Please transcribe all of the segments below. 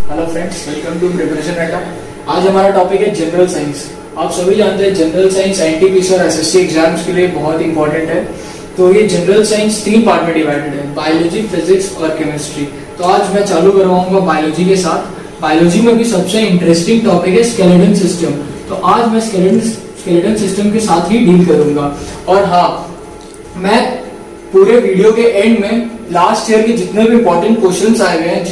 Hello friends, welcome to preparation Adda. आज हमारा topic है जनरल साइंस। आप सभी जानते हैं जनरल साइंस एनटीपीसी और एसएससी एग्जाम्स के लिए बहुत इंपॉर्टेंट है। तो ये जनरल साइंस 3 पार्ट में डिवाइडेड है, बायोलॉजी, फिजिक्स और केमिस्ट्री। तो आज मैं चालू करवाऊंगा बायोलॉजी के साथ। बायोलॉजी में भी सबसे इंटरेस्टिंग टॉपिक है स्केलेटन सिस्टम। तो आज मैं स्केलेटन सिस्टम के साथ ही डील करूंगा। और हाँ, मैं पूरे वीडियो के एंड में लास्ट ईयर के जितने भी इंपॉर्टेंट क्वेश्चंस आए हुए हैं,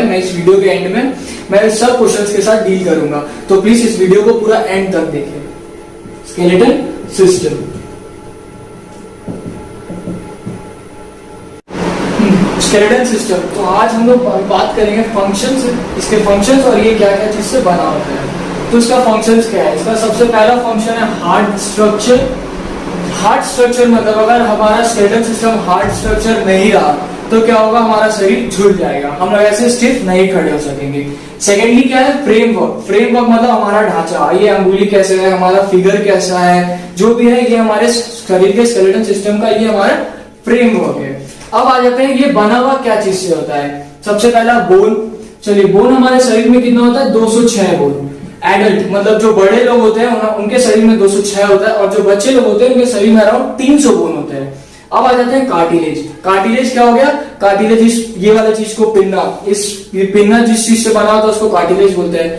मैं इस वीडियो के एंड में मैं सब क्वेश्चंस के साथ डील करूंगा। तो प्लीज इस वीडियो को पूरा एंड तक देखिए। Skeleton system, skeleton system. तो आज हम लोग बात करेंगे फंक्शंस, इसके फंक्शंस और ये क्या क्या चीज से बना होता है। तो इसका फंक्शंस क्या है? इसका सबसे पहला फंक्शन है हार्ड स्ट्रक्चर। हार्ट स्ट्रक्चर मतलब अगर हमारा स्केलेटन सिस्टम हार्ट स्ट्रक्चर नहीं रहा तो क्या होगा, हमारा शरीर झुल जाएगा, हम लोग ऐसे स्टिफ नहीं खड़े हो सकेंगे। सेकेंडली क्या है? फ्रेमवर्क। फ्रेमवर्क मतलब हमारा ढांचा, ये अंगुली कैसे है, हमारा फिगर कैसा है, जो भी है ये हमारे शरीर के स्केलेटन सिस्टम का ये हमारा फ्रेमवर्क है। अब आ जाते हैं ये बना हुआ क्या चीज से होता है। सबसे पहला बोन। चलिए, बोन हमारे शरीर में कितना होता है? 206 बोन। एडल्ट मतलब जो बड़े लोग होते हैं उनके शरीर में 206 होता है, और जो बच्चे लोग होते हैं उनके शरीर में अराउंड 300 बोन होते हैं। अब आ जाते हैं कार्टिलेज। कार्टिलेज क्या हो गया? कार्टिलेज ये वाला चीज को पिन्ना, पिन्ना जिस चीज से बना होता है उसको कार्टिलेज बोलते हैं।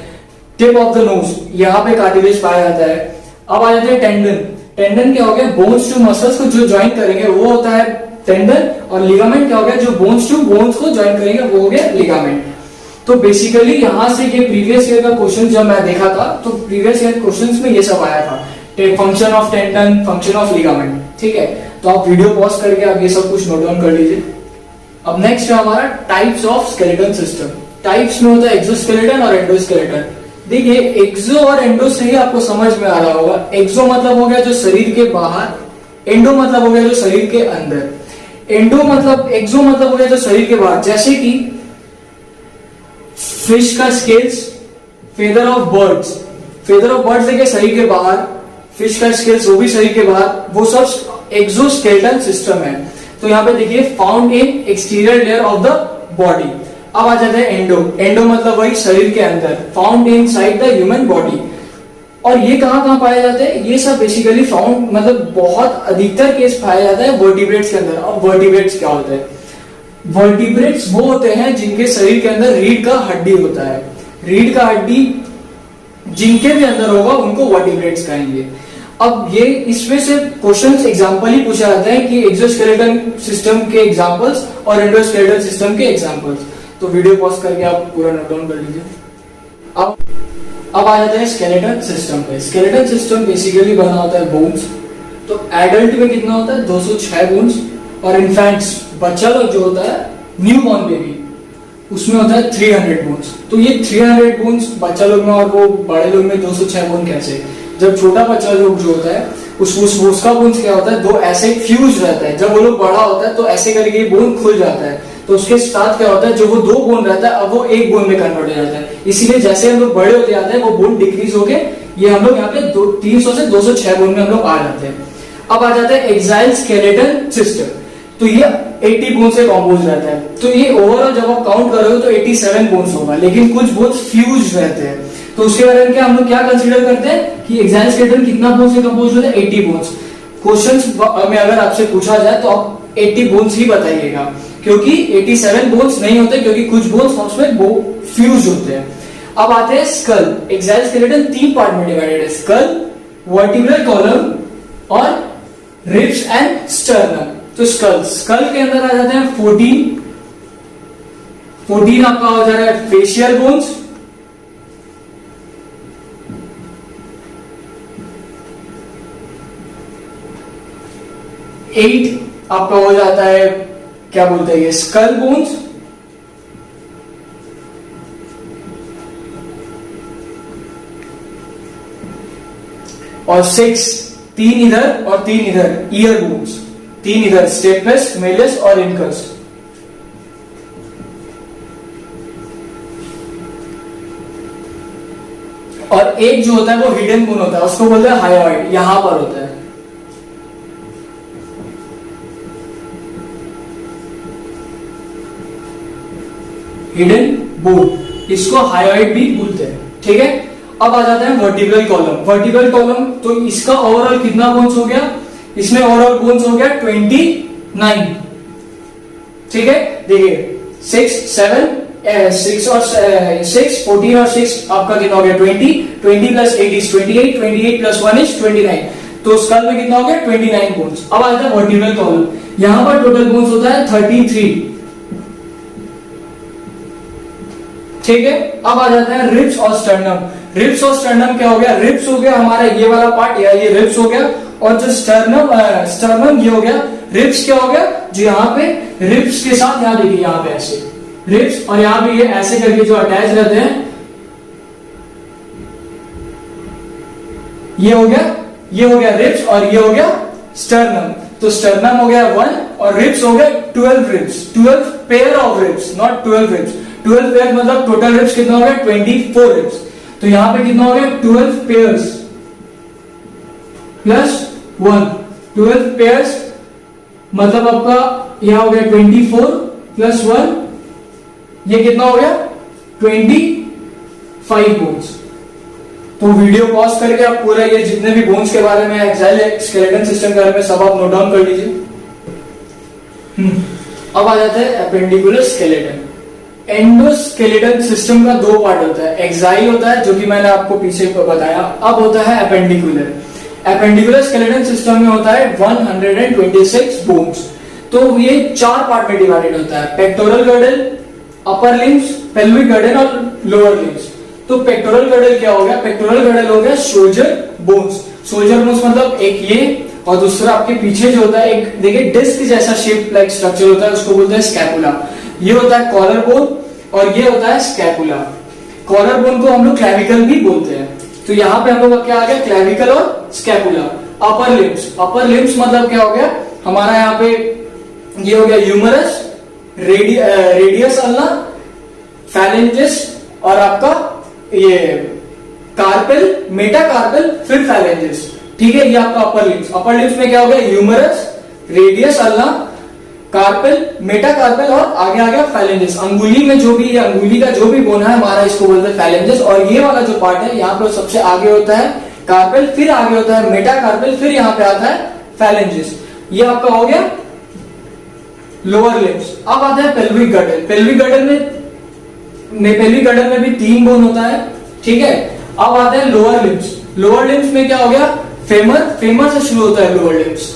टिप ऑफ द नोज, यहाँ पे कार्टिलेज पाया जाता है। अब आ जाते हैं टेंडन। टेंडन क्या हो गया? बोन्स टू मसल्स को जो ज्वाइन करेंगे वो होता है टेंडन। और लिगामेंट क्या हो गया? जो बोन्स टू बोन्स को ज्वाइन करेंगे वो हो गया लिगामेंट। तो बेसिकली यहां से ये प्रीवियस ईयर का क्वेश्चन जब मैं देखा था तो प्रीवियस ईयर क्वेश्चंस में ये सब आया था, function of tendon, function of ligament. ठीक है, तो आप वीडियो पॉज करके आप ये सब कुछ नोट डाउन कर लीजिए। अब नेक्स्ट है हमारा types of skeleton system. Types में होता है एक्सोस्केलेटन और एंडोस्केलेटन। देखिए, एक्सो और एंडो से ही आपको समझ में आ रहा होगा। एक्सो मतलब हो गया जो शरीर के बाहर, एंडो मतलब हो गया जो शरीर के अंदर। एक्सो मतलब हो गया जो शरीर के बाहर, जैसे कि फिश का scales, feather of birds. Feather of birds देखिए शरीर के बाहर, फिश का स्केल्स वो भी शरीर के बाहर, वो सब एक्सोस्केलेटन सिस्टम है। तो यहाँ पे देखिए found in exterior layer of the body. अब आ जाता है एंडो। एंडो मतलब वही शरीर के अंदर, found in side the human body. और ये कहाँ पाया जाता है? ये सब बेसिकली फाउंड मतलब बहुत अधिकतर केस पाया जाता है वर्टिब्रेट्स के अंदर। अब वर्टिब्रेट्स क्या होता है? वर्टिब्रेट्स वो होते हैं जिनके शरीर के अंदर रीढ़ का हड्डी होता है। रीढ़ का हड्डी जिनके भी अंदर होगा उनको वर्टिब्रेट्स कहेंगे। अब ये इसमें से क्वेश्चंस एग्जांपल ही पूछा जाता है कि एक्सोस्केलेटन सिस्टम के एग्जांपल्स और एंडोस्केलेटन सिस्टम के एग्जांपल्स। तो वीडियो पॉज करके आप पूरा नोट डाउन कर लीजिए। अब आ जाते हैं स्केलेटन सिस्टम पे। स्केलेटन सिस्टम बेसिकली बना होता है बोन्स। तो एडल्ट में कितना होता है? 206 बोन्स। और इन्फेंट्स, बच्चा लोग जो होता है, न्यू बॉर्न बेबी, उसमें होता है 300 बोन्स। तो ये 300 बोन्स बच्चा लोग में और वो बड़े लोग में 206 बोन कैसे? जब छोटा बच्चा लोग जो होता है उसका बोन्स क्या होता है? दो ऐसे फ्यूज रहता है। जब वो लोग बड़ा होता है तो ऐसे करके बोन खुल जाता है, तो उसके साथ क्या होता है, जो वो 2 बोन रहता है अब वो 1 बोन में कन्वर्ट हो जाता है। इसीलिए जैसे हम लोग बड़े होते जाते हैं वो बोन डिक्रीज हो गए, ये हम लोग यहाँ पे 300 से 206 बोन में हम लोग आ जाते हैं। अब आ जाता है एक्साइल स्केलेटन सिस्टम। तो ये 80 बोन से कॉम्पोज रहता है। तो ये ओवरऑल जब आप काउंट करोगे तो 87 बोन्स होगा, लेकिन कुछ बोन्स फ्यूज रहते हैं। तो उसके बारे में क्या हम लोग क्या कंसीडर करते हैं कि एक्साइल स्केलेटन कितना बोन से कंपोज होता है? 80 बोन्स। क्वेश्चंस में अगर आपसे पूछा जाए तो आप 80 बोन्स ही बताइएगा, क्योंकि 87 बोन्स नहीं होते, क्योंकि कुछ बोन्स उसमें फ्यूज होते हैं। अब आते हैं स्कल। एक्साइल स्केलेटन 3 पार्ट में डिवाइडेड है, स्कल, वर्टिब्रल कॉलम और रिब्स एंड स्टर्नम। तो स्कल के अंदर आ जाते हैं 14 आपका हो जा रहा है फेशियल बोन्स, 8 आपका हो जाता है क्या बोलते हैं ये स्कल बोन्स, और 6 3 इधर और 3 इधर ईयर बोन्स, 3 इधर स्टेपस, मेलस और इनकस। और एक जो होता है वो हिडन बोन होता है, उसको बोलते हैं हायोइड, यहां पर होता है। Hidden bone. इसको हायोइड भी बोलते हैं, ठीक है। अब आ जाते हैं वर्टिब्रल कॉलम। वर्टिब्रल कॉलम तो इसका ओवरऑल कितना बोन्स हो गया, इसमें ओवरऑल बोन्स हो गया 29, ठीक है। देखिए 6 और 6 14 और 6 आपका कितना हो गया 20 प्लस 8 इज 28 प्लस 1 इज 29, तो स्कल में कितना हो गया 29 बोन्स। अब आ जाता है वर्टिब्रल कॉलम, यहां पर टोटल बोन्स होता है 33, ठीक है। अब आ जाता है रिब्स और स्टर्नम। रिब्स और स्टर्नम क्या हो गया, रिब्स हो गया हमारा ये वाला पार्ट, या ये रिब्स हो गया, और जो स्टर्नम ये हो गया। रिब्स क्या हो गया, जो यहाँ पे रिब्स के साथ यहाँ देखिए यहाँ पे ऐसे रिब्स, और यहाँ पे ये ऐसे करके जो अटैच रहते हैं, ये हो गया रिब्स, और ये हो गया स्टर्नम। तो स्टर्नम हो गया 1 और रिब्स हो गया 12 ribs, 12 pair of ribs, not 12 ribs. 12 pair मतलब टोटल रिब्स कितना हो गया 24 रिब्स। तो यहां पे कितना हो गया 12 पेयर्स प्लस 1, 12 पेयर्स मतलब आपका यहां हो गया 24 प्लस 1, ये कितना हो गया 25 बोन्स। तो वीडियो पॉज करके आप पूरा ये जितने भी बोन्स के बारे में, एक्साइल स्केलेटन सिस्टम के बारे में सब आप नोट डाउन कर लीजिए। अब आ जाता है एपेंडिकुलर स्केलेटन। एंडोस्केलेटन सिस्टम का दो पार्ट होता है, एक्साइल होता है जो कि मैंने आपको पीछे बताया, अब होता है एपेंडिकुलर। एपेंडिकुलर स्केलेटन सिस्टम में होता है 126 बोन्स। तो ये 4 पार्ट में डिवाइडेड होता है, pectoral girdle, upper limbs, pelvic girdle और लोअर लिम्स। तो पेक्टोरल गर्डल क्या हो गया, पेक्टोरल गर्डल हो गया शोल्डर बोन्स। शोल्डर बोन्स मतलब एक ये और दूसरा आपके पीछे जो होता है एक देखिए डिस्क जैसा शेप लाइक स्ट्रक्चर होता है, उसको बोलते हैं स्कैपुला। ये होता है कॉलर बोन और ये होता है स्कैपुला। कॉलर बोन को हम लोग क्लैविकल भी बोलते हैं। तो यहाँ पे हम लोग क्या आ गया, क्लैविकल और scapula. Upper limbs, upper limbs मतलब क्या हो गया हमारा यहाँ पे ये हो गया ह्यूमरस, रेडियस अल्ना, फैलेंजिस और आपका ये कार्पेल, मेटाकार्पेल, फिर फैलेंजिस, ठीक है। ये आपका अपर लिम्स। अपर लिम्स में क्या हो गया ह्यूमरस, रेडियस अल्ना, कार्पेल, मेटाकार्पेल और आगे आ गया फैलेंजिस। अंगुली में जो भी अंगुली का जो भी बोन है हमारा इसको बोलते हैं फैलेंजिस। और ये वाला जो पार्ट है यहाँ पे सबसे आगे होता है कार्पेल, फिर आगे होता है मेटाकार्पेल, फिर यहाँ पे आता है फैलेंजिस। ये आपका हो गया लोअर लिम्स। अब आता है पेल्विक गर्डल। पेल्विक गर्डल में भी 3 बोन होता है, ठीक है। अब आता है लोअर लिम्स। लोअर लिम्स में क्या हो गया फेमर, फेमर से शुरू होता है लोअर लिम्स,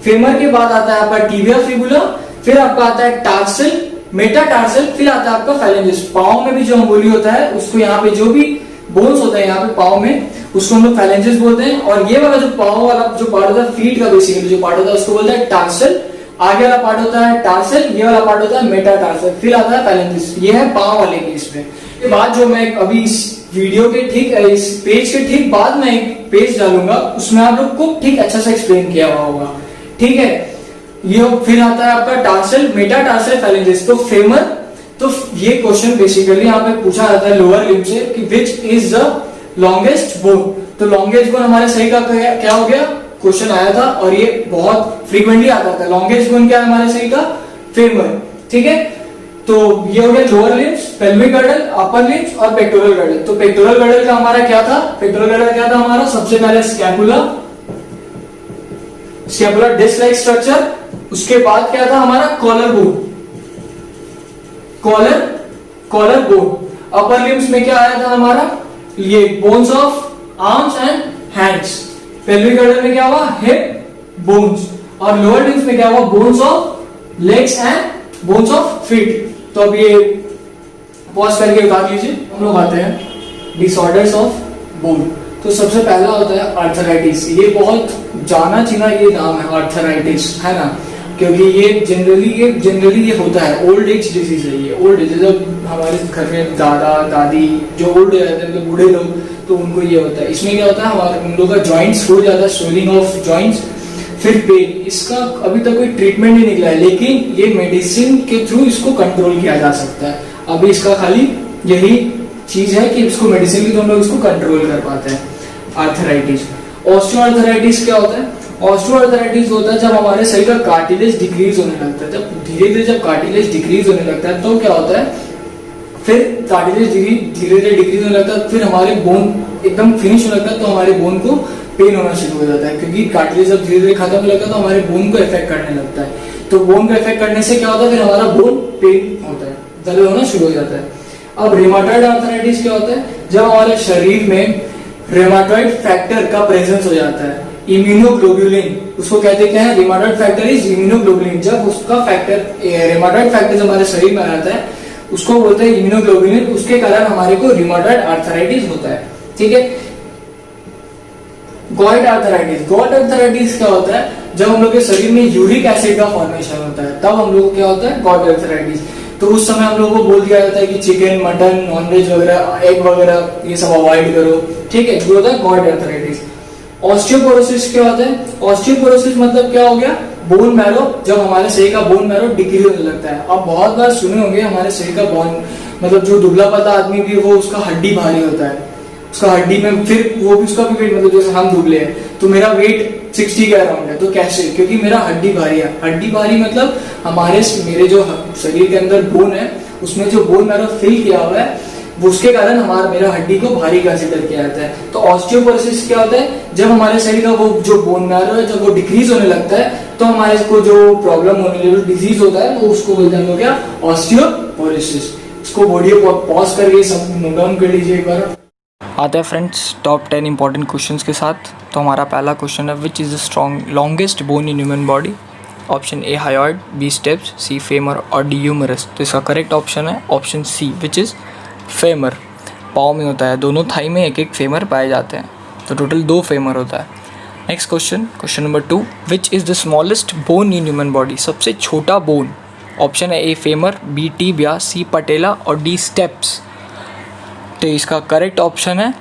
फेमर के बाद आता है आपका टिबिया फिबुला, फिर आपका आता है टार्सल, मेटाटार्सल, फिर आता है आपका फैलेंजिस। पांव में भी जो अंगुली होता है उसको यहाँ पे जो भी बोन्स होता है यहाँ पे पांव में उसको हम लोग फैलेंजिस बोलते हैं। और ये वाला जो पांव वाला जो पार्ट होता है फीट का बेसिकली जो पार्ट होता है उसको बोलते हैं टार्सल। आगे वाला पार्ट होता है टार्सल, ये वाला पार्ट होता है मेटाटार्सल, फिर आता है फैलेंजिस। ये है पांव वाले केस में। इसके बाद जो मैं अभी इस वीडियो के ठीक इस पेज के ठीक बाद में एक पेज डालूंगा उसमें आप लोग को ठीक अच्छा से एक्सप्लेन किया हुआ होगा, ठीक है। ये फिर आता है आपका टार्सल, मेटाटार्सल, फैलेंजिस। तो फेमर, तो ये क्वेश्चन बेसिकली यहाँ पे पूछा जाता है लोअर लिम्ब से कि which is the longest bone. तो लॉन्गेस्ट बोन हमारे सही का क्या हो गया, क्वेश्चन आया था और ये बहुत फ्रीक्वेंटली आता था। लॉन्गेस्ट बोन क्या है हमारे सही का, फेमर, ठीक है। तो ये हो गया lower limbs, pelvic girdle, upper limbs और पेक्टोरल गर्डल। तो पेक्टोरल गर्डल का हमारा क्या था, पेक्टोरल गर्डल क्या था हमारा, सबसे पहले scapula, scapular disc like structure. उसके बाद क्या था हमारा collar bone, collar bone. Upper limbs में क्या आया था हमारा, ये bones of arms and hands. Pelvic girdle में क्या हुआ, हिप बोन्स। और लोअर लिम्स में क्या हुआ, bones of legs and bones of feet. तो अब ये पॉज करके उतार लीजिए। हम लोग आते हैं डिसऑर्डर्स ऑफ बोन। तो सबसे पहला होता है आर्थराइटिस। ये बहुत जाना चीना ये नाम है आर्थराइटिस, है ना, क्योंकि ये जनरली ये होता है, ओल्ड एज डिजीज है ये। ओल्ड एज जब हमारे घर में दादा दादी जो ओल्ड रहते हैं, बूढ़े लोग, तो उनको ये होता है। इसमें क्या होता है हमारे उन लोगों का जॉइंट्स फूल जाता है, स्वेलिंग ऑफ जॉइंट्स, फिर पेन। इसका अभी तक कोई ट्रीटमेंट नहीं निकला है, लेकिन ये मेडिसिन के थ्रू इसको कंट्रोल किया जा सकता है। अभी इसका खाली यही चीज है कि इसको मेडिसिन के थ्रू हम लोग इसको कंट्रोल कर पाते हैं। आर्थराइटिस। ऑस्टियोआर्थराइटिस क्या होता है, ऑस्टियोआर्थराइटिस होता है जब हमारे शरीर का कार्टिलेज डिक्रीज होने लगता है। जब धीरे धीरे जब कार्टिलेज डिक्रीज होने लगता है तो क्या होता है, फिर कार्टिलेज धीरे धीरे डिक्रीज होने लगता है, फिर हमारे बोन एकदम फिनिश होने लगता है, तो हमारे बोन को पेन होना शुरू हो जाता है, क्योंकि कार्टिलेज जब धीरे धीरे खत्म होने लगता है तो हमारे बोन को इफेक्ट करने लगता है। तो बोन को इफेक्ट करने से क्या होता है, फिर हमारा बोन पेन होता है, दर्द होना शुरू हो जाता है। अब रेमाटॉइड आर्थराइटिस क्या होता है, जब हमारे शरीर में रेमाटॉइड फैक्टर का प्रेजेंस हो जाता है, इम्यूनोग्लोबुलिन उसको कहते हैं, क्या है, रेमाटॉइड फैक्टर इज इम्यूनोग्लोबुलिन। जब उसका फैक्टर रेमाटॉइड फैक्टर जब हमारे शरीर में आता है उसको बोलते हैं इम्यूनोग्लोबुलिन, उसके कारण हमारे को रेमाटॉइड आर्थराइटिस होता है। ठीक है। गॉइड आर्थराइटिस, गॉइड आर्थराइटिस क्या होता है, जब हम लोग के शरीर में यूरिक एसिड का फॉर्मेशन होता है तब हम लोग को क्या होता है, गॉइड आर्थराइटिस। तो उस समय हम लोगों को बोल दिया जाता है कि चिकन, मटन, नॉनवेज वगैरह, एग वगैरह ये सब अवॉइड करो। ठीक है, ये होता है गॉइड आर्थराइटिस। ऑस्टियोपोरोसिस क्या होता है, ऑस्टियोपोरोसिस मतलब क्या हो गया, बोन मैरो, जब हमारे शरीर का बोन मैरो डिक्रीज होने लगता है। आप बहुत बार सुने होंगे हमारे शरीर का बोन मतलब जो दुबला पतला आदमी भी है वो उसका हड्डी भारी होता है, उसका हड्डी में फिर वो भी उसका भी वेट, मतलब जैसे हम दुबले हैं तो मेरा वेट 60 के अराउंड है, तो कैसे, क्योंकि मेरा हड्डी भारी है। हड्डी भारी मतलब मेरे जो शरीर के अंदर बोन है उसमें जो बोन मैरो फिल किया हुआ है वो उसके कारण मेरा हड्डी को भारी कंसिडर किया जाता है। तो ऑस्टियोपोरोसिस क्या होता है, जब हमारे शरीर का वो जो बोन मैरो है जब वो डिक्रीज होने लगता है तो हमारे को जो प्रॉब्लम होने लगे, जो डिजीज होता है वो उसको बोलते हैं हम लोग क्या, ऑस्टियोपोरोसिस। इसको वीडियो पॉज करके सब नोट डाउन कर लीजिए एक बार। आते हैं फ्रेंड्स टॉप 10 इंपॉर्टेंट क्वेश्चंस के साथ। तो हमारा पहला क्वेश्चन है, which is the longest bone in human body. Option A hyoid, B stapes, C femur और डी ह्यूमरस। तो इसका करेक्ट ऑप्शन है option C which is femur. पाँव में होता है, दोनों थाई में एक एक फेमर पाए जाते हैं, तो टोटल 2 फेमर होता है। Next question, question number 2, which is the smallest bone in human body. सबसे छोटा बोन। ऑप्शन है ए फेमर, बी टीबिया, सी पटेला और डी स्टेप्स। तो इसका करेक्ट ऑप्शन है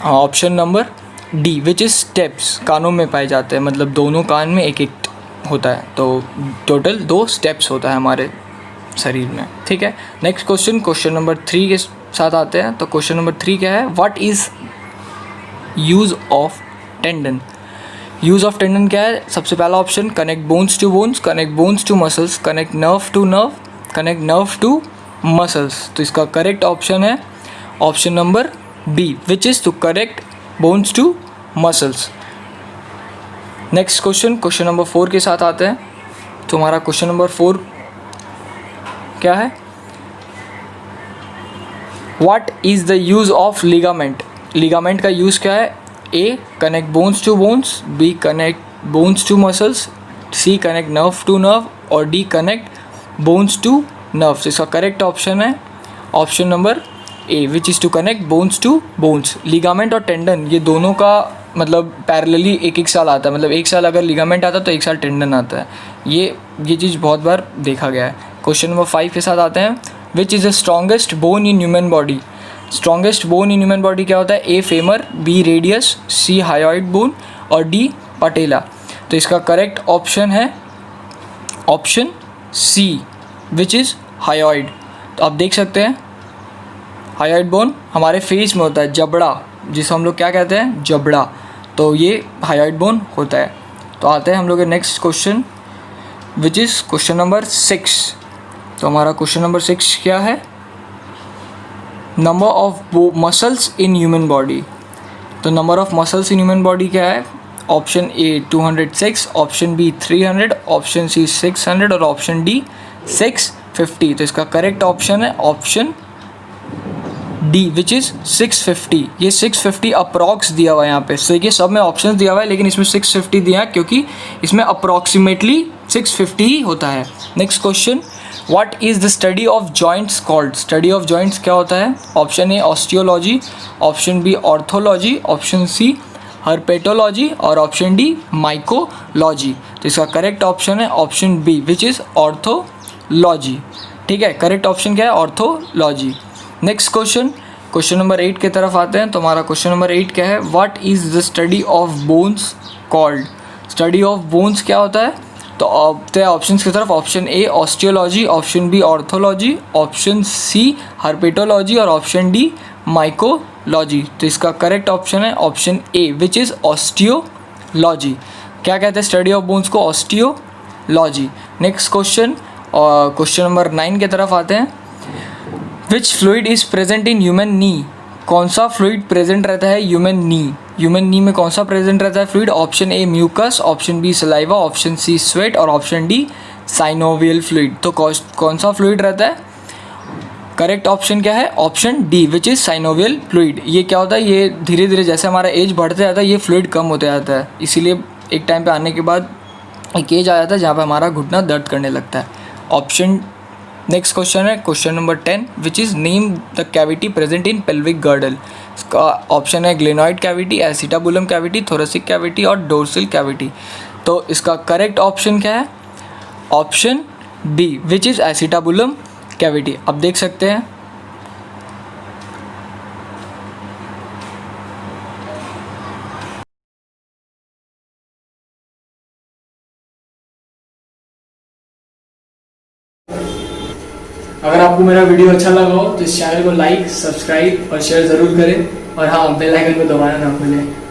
option number D which is steps. कानों में पाए जाते हैं, मतलब दोनों कान में एक एक होता है, तो टोटल 2 स्टेप्स होता है हमारे शरीर में। ठीक है। नेक्स्ट क्वेश्चन, क्वेश्चन नंबर 3 के साथ आते हैं। तो क्वेश्चन नंबर 3 क्या है, what is use of tendon. Use of tendon क्या है, सबसे पहला option connect bones to bones, connect bones to muscles, connect nerve to nerve, connect nerve to muscles. तो इसका करेक्ट ऑप्शन है option number B which is to connect bones to muscles. Next question, question number 4 के साथ आते हैं। तो हमारा question number 4 क्या है, what is the use of ligament. Ligament का यूज़ क्या है, A connect bones to bones, B connect bones to muscles, C connect nerve to nerve और D connect bones to nerve. इसका करेक्ट ऑप्शन है option number A which is to connect bones to bones. Ligament और tendon ये दोनों का मतलब parallelly एक साल आता है, मतलब एक साल अगर लिगामेंट आता है तो एक साल टेंडन आता है। ये चीज़ बहुत बार देखा गया है। क्वेश्चन नंबर 5 के साथ आते हैं, which is the strongest bone in human body. Strongest bone in human body क्या होता है, A femur, B radius, C hyoid bone और डी पटेला। तो इसका करेक्ट ऑप्शन है option C which is hyoid. तो आप देख सकते हैं हायोइड बोन हमारे फेस में होता है, जबड़ा, जिसे हम लोग क्या कहते हैं, जबड़ा। तो ये हायोइड बोन होता है। तो आते हैं हम लोग के next question which is question number 6। तो हमारा क्वेश्चन नंबर 6 क्या है, number of muscles in human body. तो number of muscles in human body क्या है, option A 206, option B 300, option C 600 और ऑप्शन डी 650। तो इसका करेक्ट ऑप्शन है ऑप्शन डी विच इज़ 650। ये 650 अप्रॉक्स दिया हुआ है यहाँ पे। सो ये सब में ऑप्शन दिया हुआ है लेकिन इसमें 650 दिया है क्योंकि इसमें अप्रॉक्सीमेटली 650 ही होता है। Next question, what is the study of joints called. Study of joints क्या होता है, option A osteology, option B orthology, option C herpetology और ऑप्शन डी माइकोलॉजी। तो इसका करेक्ट ऑप्शन है option B which is orthology. ठीक है, correct option क्या है, orthology. Next question, question number 8 की तरफ आते हैं। तो हमारा क्वेश्चन नंबर 8 क्या है, what is the study of bones called. Study of bones क्या होता है, तो ऑप्शन की तरफ option A osteology, option B orthology, option C herpetology और ऑप्शन डी माइकोलॉजी। तो इसका करेक्ट ऑप्शन है option A which is osteology. क्या कहते हैं स्टडी ऑफ बोन्स को, osteology. Next question, question number 9 की तरफ आते हैं। Which fluid is present in human knee, कौन सा फ्लूइड प्रेजेंट रहता है ह्यूमन नी, ह्यूमन नी में कौन सा प्रेजेंट रहता है fluid? Option A mucus, option B saliva, option C sweat और ऑप्शन डी साइनोवियल फ्लूइड। तो कौन सा फ्लूइड रहता है? करेक्ट ऑप्शन क्या है? Option D which is synovial fluid. ये क्या होता है, ये धीरे धीरे जैसे हमारा एज बढ़ते जाता है ये फ्लूइड कम होते जाता है, इसीलिए एक टाइम पे आने के बाद एक एज आ जाता है जहाँ पे हमारा घुटना दर्द करने लगता है। ऑप्शन नेक्स्ट क्वेश्चन है question number 10 which is name the cavity present in pelvic girdle. इसका ऑप्शन है glenoid cavity, acetabulum cavity, thoracic cavity और डोर्सल कैविटी। तो इसका करेक्ट ऑप्शन क्या है? Option B which is acetabulum cavity. अब देख सकते हैं अगर आपको मेरा वीडियो अच्छा लगा हो तो इस चैनल को लाइक, सब्सक्राइब और शेयर ज़रूर करें और हाँ, बेल आइकन को दबाना ना भूलें।